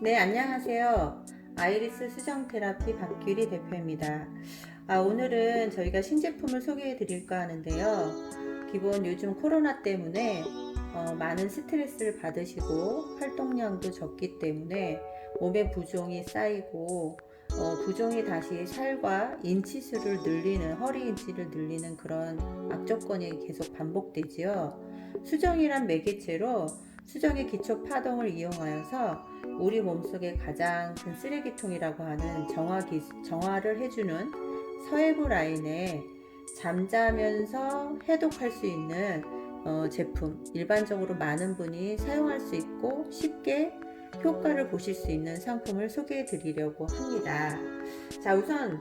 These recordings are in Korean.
네, 안녕하세요. 아이리스 수정 테라피 박규리 대표입니다. 오늘은 저희가 신제품을 소개해 드릴까 하는데요. 기본 요즘 코로나 때문에 많은 스트레스를 받으시고 활동량도 적기 때문에 몸에 부종이 쌓이고 부종이 다시 살과 인치수를 늘리는, 허리 인치를 늘리는 그런 악조건이 계속 반복되지요. 수정이란 매개체로 수정의 기초 파동을 이용하여서 우리 몸속의 가장 큰 쓰레기통이라고 하는 정화를 해주는 서해부 라인에 잠자면서 해독할 수 있는 제품, 일반적으로 많은 분이 사용할 수 있고 쉽게 효과를 보실 수 있는 상품을 소개해 드리려고 합니다. 자, 우선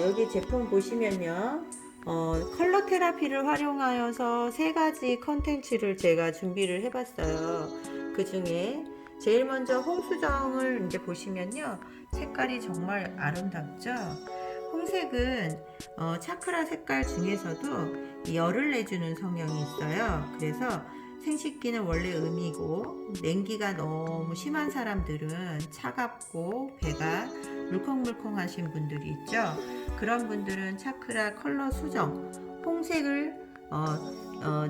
여기 제품 보시면요, 컬러 테라피를 활용하여서 세 가지 컨텐츠를 제가 준비를 해봤어요. 그 중에 제일 먼저 홍수정을 이제 보시면요, 색깔이 정말 아름답죠. 홍색은 차크라 색깔 중에서도 열을 내주는 성향이 있어요. 그래서 생식기는 원래 음이고, 냉기가 너무 심한 사람들은 차갑고 배가 물컹물컹 하신 분들이 있죠. 그런 분들은 차크라 컬러 수정 홍색을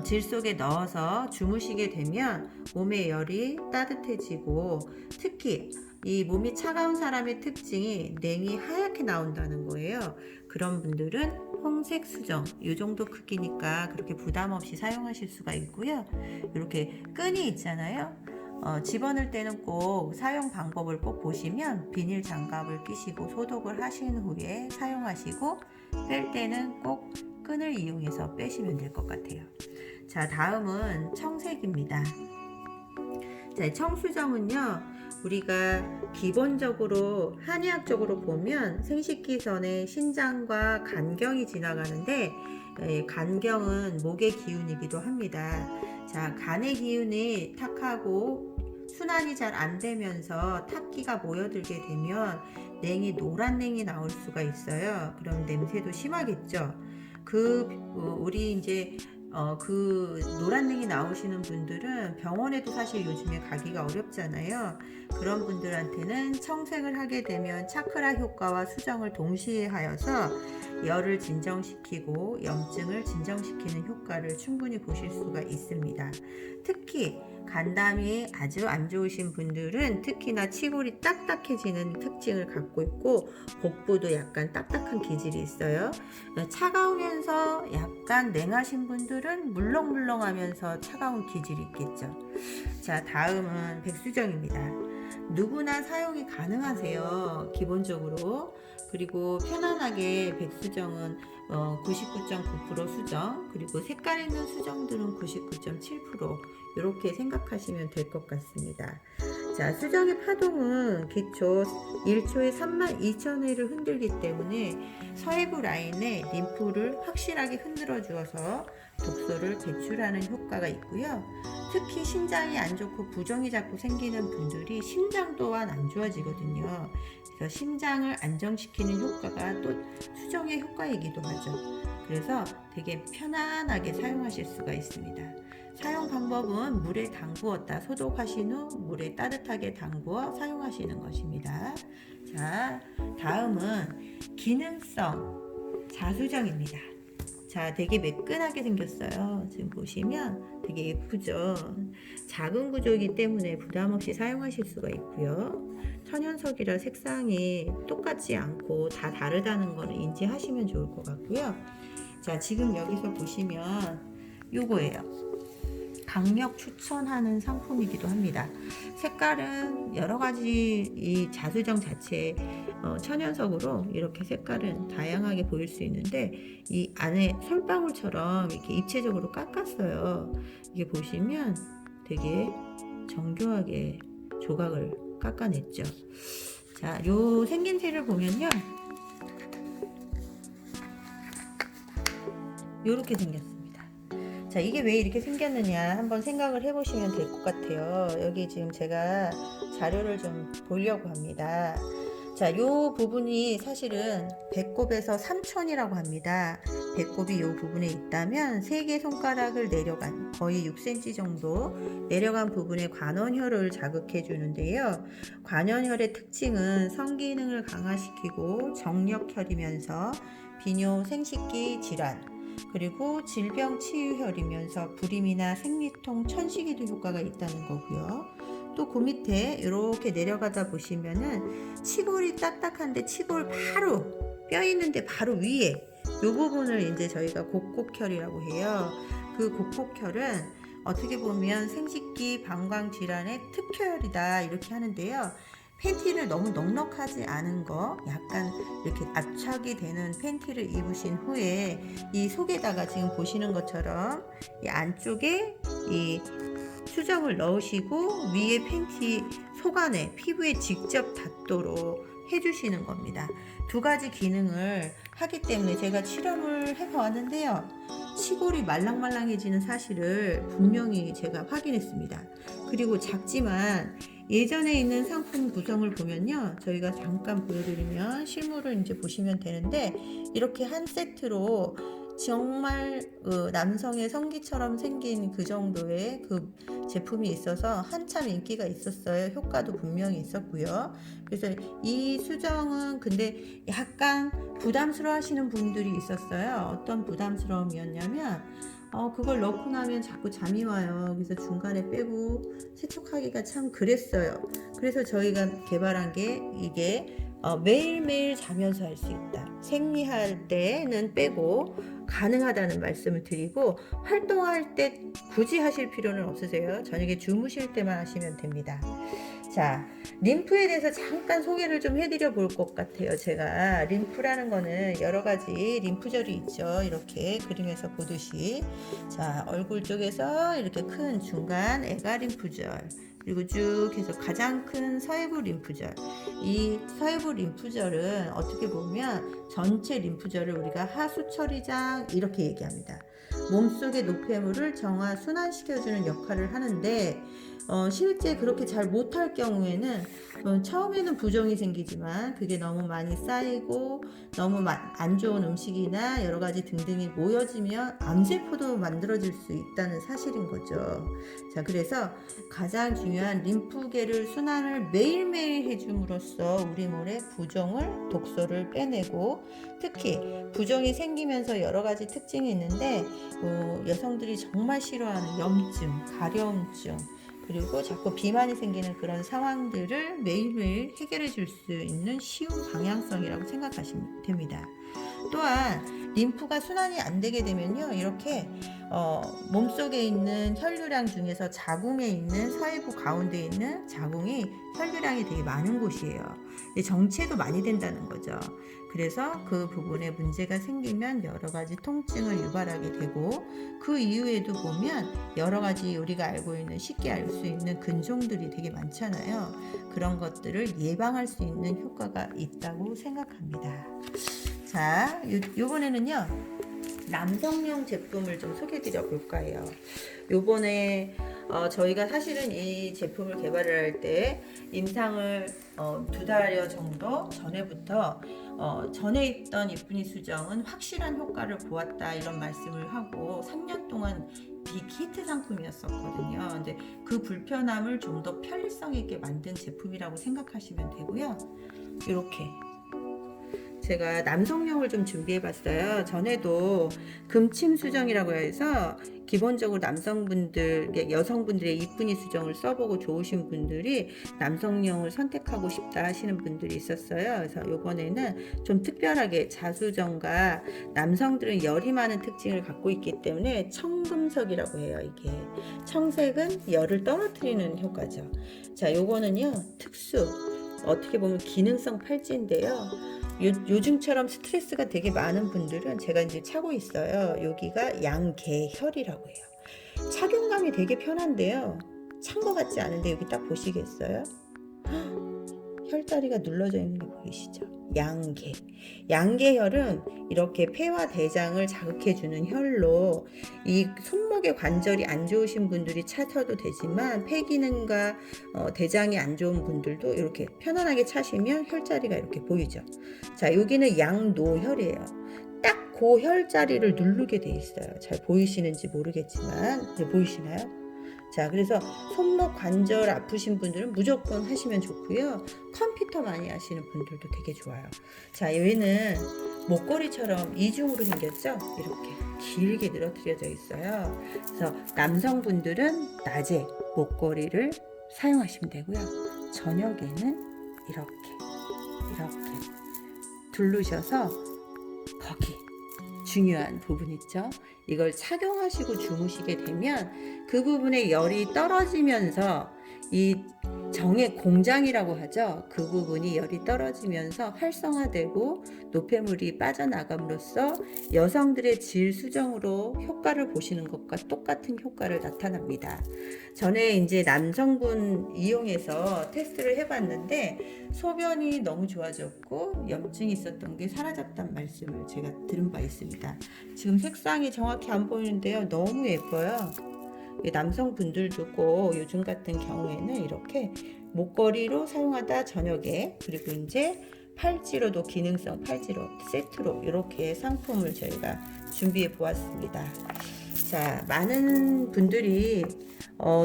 질 속에 넣어서 주무시게 되면 몸의 열이 따뜻해지고, 특히 이 몸이 차가운 사람의 특징이 냉이 하얗게 나온다는 거예요. 그런 분들은 홍색 수정, 이 정도 크기니까 그렇게 부담 없이 사용하실 수가 있고요. 이렇게 끈이 있잖아요. 집어넣을 때는 꼭 사용 방법을 꼭 보시면 비닐 장갑을 끼시고 소독을 하신 후에 사용하시고, 뺄 때는 꼭 끈을 이용해서 빼시면 될 것 같아요. 자, 다음은 청색입니다. 자, 청수정은요, 우리가 기본적으로 한의학적으로 보면 생식기 전에 신장과 간경이 지나가는데, 간경은 목의 기운이기도 합니다. 자, 간의 기운이 탁하고 순환이 잘 안 되면서 탁기가 모여들게 되면 냉이 노란 냉이 나올 수가 있어요. 그럼 냄새도 심하겠죠. 우리 이제 그 노란냉이 나오시는 분들은 병원에도 사실 요즘에 가기가 어렵잖아요. 그런 분들한테는 청색을 하게 되면 차크라 효과와 수정을 동시에 하여서 열을 진정시키고 염증을 진정시키는 효과를 충분히 보실 수가 있습니다. 특히 간담이 아주 안 좋으신 분들은 특히나 치골이 딱딱해지는 특징을 갖고 있고, 복부도 약간 딱딱한 기질이 있어요. 차가우면서 약간 냉하신 분들은 물렁물렁하면서 차가운 기질이 있겠죠. 자, 다음은 백수정입니다. 누구나 사용이 가능하세요, 기본적으로. 그리고 편안하게 백수정은 99.9% 수정, 그리고 색깔 있는 수정들은 99.7% 이렇게 생각하시면 될 것 같습니다. 자, 수정의 파동은 기초 1초에 32,000회를 흔들기 때문에 서해부 라인에 림프를 확실하게 흔들어 주어서 독소를 배출하는 효과가 있고요. 특히 신장이 안 좋고 부종이 자꾸 생기는 분들이 심장 또한 안 좋아지거든요. 그래서 심장을 안정시키는 효과가 또 수정의 효과이기도 하죠. 그래서 되게 편안하게 사용하실 수가 있습니다. 사용 방법은 물에 담구었다 소독하신 후 물에 따뜻하게 담구어 사용하시는 것입니다. 자, 다음은 기능성 자수정입니다. 자, 되게 매끈하게 생겼어요. 지금 보시면 되게 예쁘죠. 작은 구조이기 때문에 부담 없이 사용하실 수가 있고요. 천연석이라 색상이 똑같지 않고 다 다르다는 걸 인지하시면 좋을 것 같고요. 자, 지금 여기서 보시면 요거예요. 강력 추천하는 상품이기도 합니다. 색깔은 여러 가지, 이 자수정 자체 천연석으로 이렇게 색깔은 다양하게 보일 수 있는데, 이 안에 솔방울처럼 이렇게 입체적으로 깎았어요. 이게 보시면 되게 정교하게 조각을 깎아냈죠. 자, 요 생김새를 보면요, 요렇게 생겼어요. 자, 이게 왜 이렇게 생겼느냐 한번 생각을 해보시면 될 것 같아요. 여기 지금 제가 자료를 좀 보려고 합니다. 자, 요 부분이 사실은 배꼽에서 삼촌이라고 합니다. 배꼽이 요 부분에 있다면 세 개 손가락을 내려간 거의 6cm 정도 내려간 부분에 관원혈을 자극해 주는데요. 관원혈의 특징은 성기능을 강화시키고 정력혈이면서 비뇨 생식기 질환, 그리고 질병 치유혈이면서 불임이나 생리통, 천식이도 효과가 있다는 거고요. 또 그 밑에 이렇게 내려가다 보시면은 치골이 딱딱한데 치골 바로 뼈 있는데 바로 위에 이 부분을 이제 저희가 곡곡혈이라고 해요. 그 곡곡혈은 어떻게 보면 생식기 방광 질환의 특효혈이다 이렇게 하는데요. 팬티를 너무 넉넉하지 않은 거, 약간 이렇게 압착이 되는 팬티를 입으신 후에 이 속에다가 지금 보시는 것처럼 이 안쪽에 이 수정을 넣으시고 위에 팬티 속 안에 피부에 직접 닿도록 해주시는 겁니다. 두 가지 기능을 하기 때문에 제가 실험을 해보았는데요. 치골이 말랑말랑해지는 사실을 분명히 제가 확인했습니다. 그리고 작지만 예전에 있는 상품 구성을 보면요, 저희가 잠깐 보여드리면 실물을 이제 보시면 되는데 이렇게 한 세트로 정말 남성의 성기처럼 생긴 그 정도의 그 제품이 있어서 한참 인기가 있었어요. 효과도 분명히 있었고요. 그래서 이 수정은 근데 약간 부담스러워 하시는 분들이 있었어요. 어떤 부담스러움이었냐면 그걸 넣고 나면 자꾸 잠이 와요. 그래서 중간에 빼고 세척하기가 참 그랬어요. 그래서 저희가 개발한 게 이게 매일매일 자면서 할 수 있다. 생리할 때는 빼고 가능하다는 말씀을 드리고 활동할 때 굳이 하실 필요는 없으세요. 저녁에 주무실 때만 하시면 됩니다. 자, 림프에 대해서 잠깐 소개를 좀 해드려 볼 것 같아요. 제가 림프라는 거는 여러 가지 림프절이 있죠. 이렇게 그림에서 보듯이 자, 얼굴 쪽에서 이렇게 큰 중간 애가 림프절, 그리고 쭉 해서 가장 큰 서해부 림프절. 이 서해부 림프절은 어떻게 보면 전체 림프절을 우리가 하수처리장 이렇게 얘기합니다. 몸속의 노폐물을 정화 순환시켜주는 역할을 하는데 실제 그렇게 잘 못할 경우에는 처음에는 부종이 생기지만 그게 너무 많이 쌓이고 너무 안 좋은 음식이나 여러 가지 등등이 모여지면 암세포도 만들어질 수 있다는 사실인 거죠. 자, 그래서 가장 중요한 림프계를 순환을 매일매일 해줌으로써 우리 몸의 부종을 독소를 빼내고 특히 부종이 생기면서 여러 가지 특징이 있는데 여성들이 정말 싫어하는 염증, 가려움증, 그리고 자꾸 비만이 생기는 그런 상황들을 매일매일 해결해 줄 수 있는 쉬운 방향성이라고 생각하시면 됩니다. 또한 림프가 순환이 안 되게 되면요, 이렇게 몸속에 있는 혈류량 중에서 자궁에 있는 서해부 가운데 있는 자궁이 혈류량이 되게 많은 곳이에요. 정체도 많이 된다는 거죠. 그래서 그 부분에 문제가 생기면 여러 가지 통증을 유발하게 되고 그 이후에도 보면 여러 가지 우리가 알고 있는 쉽게 알 수 있는 근종들이 되게 많잖아요. 그런 것들을 예방할 수 있는 효과가 있다고 생각합니다. 자, 요번에는요 남성용 제품을 좀 소개해 드려 볼까 해요. 요번에 저희가 사실은 이 제품을 개발을 할 때 임상을 2달여 정도 전에부터 전에 있던 이쁜이 수정은 확실한 효과를 보았다 이런 말씀을 하고 3년 동안 빅히트 상품이었었거든요. 근데 그 불편함을 좀 더 편리성 있게 만든 제품이라고 생각하시면 되고요. 이렇게 제가 남성용을 좀 준비해 봤어요. 전에도 금침 수정이라고 해서 기본적으로 남성분들, 여성분들의 이쁜이 수정을 써보고 좋으신 분들이 남성용을 선택하고 싶다 하시는 분들이 있었어요. 그래서 이번에는 좀 특별하게 자수정과 남성들은 열이 많은 특징을 갖고 있기 때문에 청금석이라고 해요. 이게 청색은 열을 떨어뜨리는 효과죠. 자, 요거는요 특수 어떻게 보면 기능성 팔찌인데요. 요즘처럼 스트레스가 되게 많은 분들은 제가 이제 차고 있어요. 여기가 양계혈이라고 해요. 착용감이 되게 편한데요. 찬 것 같지 않은데 여기 딱 보시겠어요? 혈자리가 눌러져 있는 게 보이시죠? 양계. 양계혈은 이렇게 폐와 대장을 자극해주는 혈로 이 손목의 관절이 안 좋으신 분들이 차셔도 되지만 폐 기능과 대장이 안 좋은 분들도 이렇게 편안하게 차시면 혈자리가 이렇게 보이죠. 자, 여기는 양노혈이에요. 딱 그 혈자리를 누르게 돼 있어요. 잘 보이시는지 모르겠지만 이제 보이시나요? 자, 그래서 손목 관절 아프신 분들은 무조건 하시면 좋고요. 컴퓨터 많이 하시는 분들도 되게 좋아요. 자, 얘는 목걸이처럼 이중으로 생겼죠? 이렇게 길게 늘어뜨려져 있어요. 그래서 남성분들은 낮에 목걸이를 사용하시면 되고요. 저녁에는 이렇게 두르셔서 거기 중요한 부분 있죠. 이걸 착용하시고 주무시게 되면 그 부분에 열이 떨어지면서 이 정의 공장이라고 하죠. 그 부분이 열이 떨어지면서 활성화되고 노폐물이 빠져나감으로써 여성들의 질 수정으로 효과를 보시는 것과 똑같은 효과를 나타납니다. 전에 이제 남성분 이용해서 테스트를 해봤는데 소변이 너무 좋아졌고 염증이 있었던 게 사라졌단 말씀을 제가 들은 바 있습니다. 지금 색상이 정확히 안 보이는데요. 너무 예뻐요. 남성분들도 꼭 요즘 같은 경우에는 이렇게 목걸이로 사용하다 저녁에, 그리고 이제 팔찌로도 기능성 팔찌로 세트로 이렇게 상품을 저희가 준비해 보았습니다. 자, 많은 분들이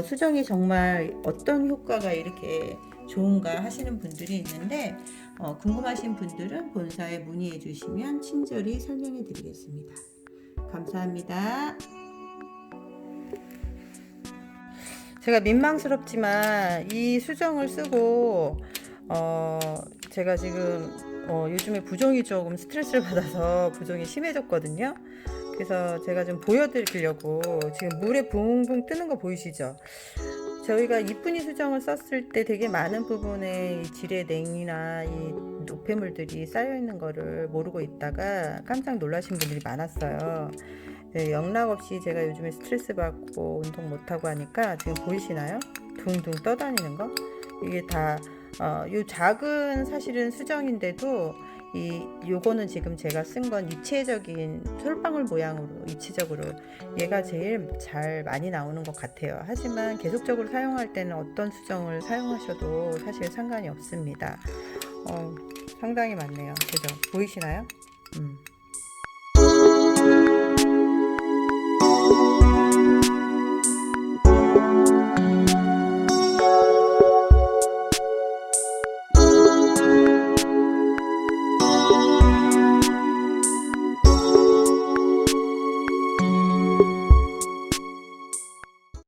수정이 정말 어떤 효과가 이렇게 좋은가 하시는 분들이 있는데 궁금하신 분들은 본사에 문의해 주시면 친절히 설명해 드리겠습니다. 감사합니다. 제가 민망스럽지만 이 수정을 쓰고 제가 지금 요즘에 부종이 조금 스트레스를 받아서 부종이 심해졌거든요. 그래서 제가 좀 보여드리려고 지금 물에 붕붕 뜨는 거 보이시죠? 저희가 이쁜이 수정을 썼을 때 되게 많은 부분에 이 질의 냉이나 이 노폐물들이 쌓여 있는 거를 모르고 있다가 깜짝 놀라신 분들이 많았어요. 네, 영락없이 제가 요즘에 스트레스 받고 운동 못하고 하니까 지금 보이시나요? 둥둥 떠다니는 거? 이게 다 요 작은 사실은 수정인데도 요거는 지금 제가 쓴 건 입체적인 솔방울 모양으로 입체적으로 얘가 제일 잘 많이 나오는 것 같아요. 하지만 계속적으로 사용할 때는 어떤 수정을 사용하셔도 사실 상관이 없습니다. 상당히 많네요. 그죠? 보이시나요?